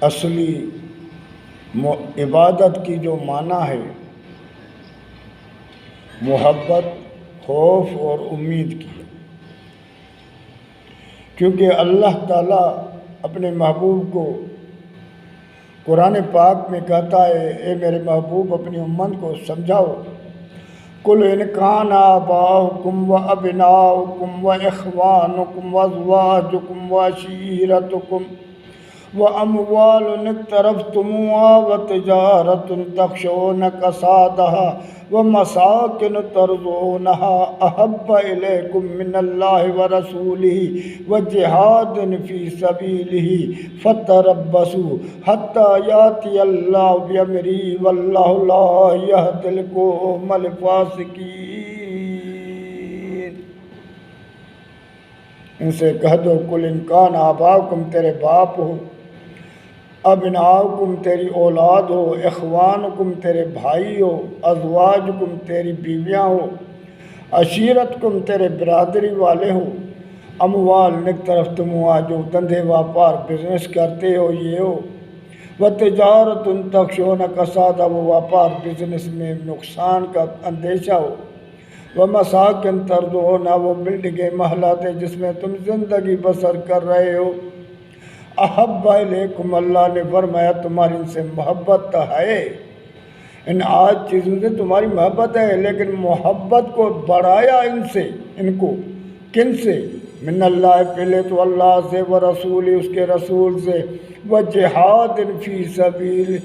اصلی عبادت کی جو معنی ہے محبت، خوف اور امید کی، کیونکہ اللہ تعالیٰ اپنے محبوب کو قرآن پاک میں کہتا ہے اے میرے محبوب اپنی امت کو سمجھاؤ، قل ان کان آباؤکم و ابناؤکم و اخوانکم و ازواجکم و عشیرتکم و اموال اقترفتموها و تجارت تخشون کسادها و مساکن ترضونها احب الیکم من اللہ و رسولہ و جہاد فی سبیلہ فتربصوا حتی یاتی اللہ بامرہ واللہ لا یہدی القوم الفاسقین۔ ان سے کہہ دو قل ان کان آباؤکم تیرے باپ ہو، ابناؤکم تیری اولاد ہو، اخوانکم تیرے بھائی ہو، ازواجکم تیری بیویاں ہو، عشیرتکم تیرے برادری والے ہو، اموال اقترفتموها جو دندے واپار بزنس کرتے ہو یہ ہو، و تجارت تخشون کسادہ وہ واپار بزنس میں نقصان کا اندیشہ ہو، و مساکن ترضونها وہ بلڈنگیں محلات جس میں تم زندگی بسر کر رہے ہو، احب الیکم اللہ نے فرمایا تمہاری ان سے محبت تو ہے، ان آج چیزوں سے تمہاری محبت ہے، لیکن محبت کو بڑھایا ان سے، ان کو کن سے؟ من اللہ پہلے تو اللہ سے، و رسول اس کے رسول سے، و جہاد فی سبیل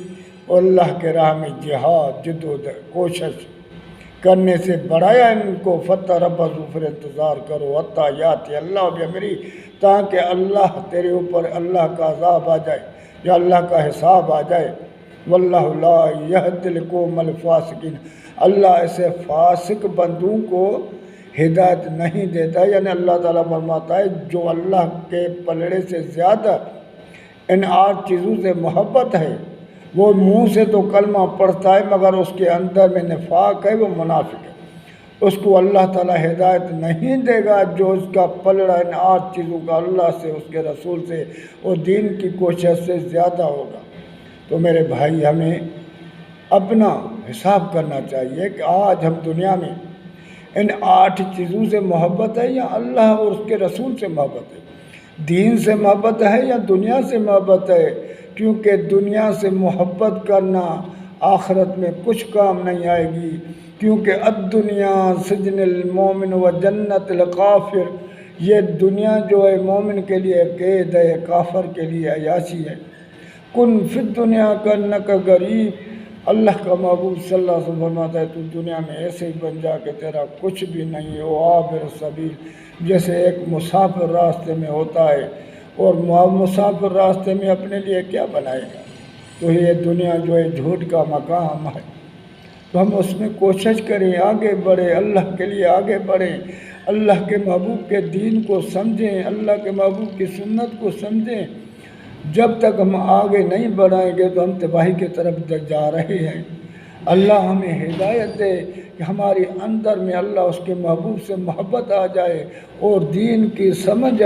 اللہ کے راہ میں جہاد کوشش کرنے سے بڑھایا ان کو، فتربصوا پھر انتظار کرو حتی یاتی اللہ بامرہ تاکہ اللہ تیرے اوپر اللہ کا عذاب آ جائے یا اللہ کا حساب آ جائے، واللہ لا یہدی القوم الفاسقین اللہ ایسے فاسق بندوں کو ہدایت نہیں دیتا، یعنی اللہ تعالیٰ فرماتا ہے جو اللہ کے پلڑے سے زیادہ ان 8 چیزوں سے محبت ہے وہ منہ سے تو کلمہ پڑھتا ہے مگر اس کے اندر میں نفاق ہے، وہ منافق ہے، اس کو اللہ تعالیٰ ہدایت نہیں دے گا جو اس کا پلڑا ان 8 چیزوں کا اللہ سے، اس کے رسول سے اور دین کی کوشش سے زیادہ ہوگا۔ تو میرے بھائی ہمیں اپنا حساب کرنا چاہیے کہ آج ہم دنیا میں ان 8 چیزوں سے محبت ہے یا اللہ اور اس کے رسول سے محبت ہے، دین سے محبت ہے یا دنیا سے محبت ہے، کیونکہ دنیا سے محبت کرنا آخرت میں کچھ کام نہیں آئے گی، کیونکہ الدنیا سجن المومن و جنت الکافر، یہ دنیا جو ہے مومن کے لیے قید ہے، کافر کے لیے عیاشی ہے۔ کن فی الدنیا کانک غریب، اللہ کا محبوب صلی اللہ علیہ وسلم فرماتا ہے تو دنیا میں ایسے ہی بن جا کہ تیرا کچھ بھی نہیں ہے، عابر السبیل جیسے ایک مسافر راستے میں ہوتا ہے، اور مسافر راستے میں اپنے لیے کیا بنائے گا؟ تو یہ دنیا جو ہے جھوٹ کا مقام ہے، تو ہم اس میں کوشش کریں، آگے بڑھیں، اللہ کے لیے آگے بڑھیں، اللہ کے محبوب کے دین کو سمجھیں، اللہ کے محبوب کی سنت کو سمجھیں۔ جب تک ہم آگے نہیں بڑھائیں گے تو ہم تباہی کی طرف جا رہے ہیں۔ اللہ ہمیں ہدایت دے کہ ہماری اندر میں اللہ اس کے محبوب سے محبت آ جائے اور دین کی سمجھ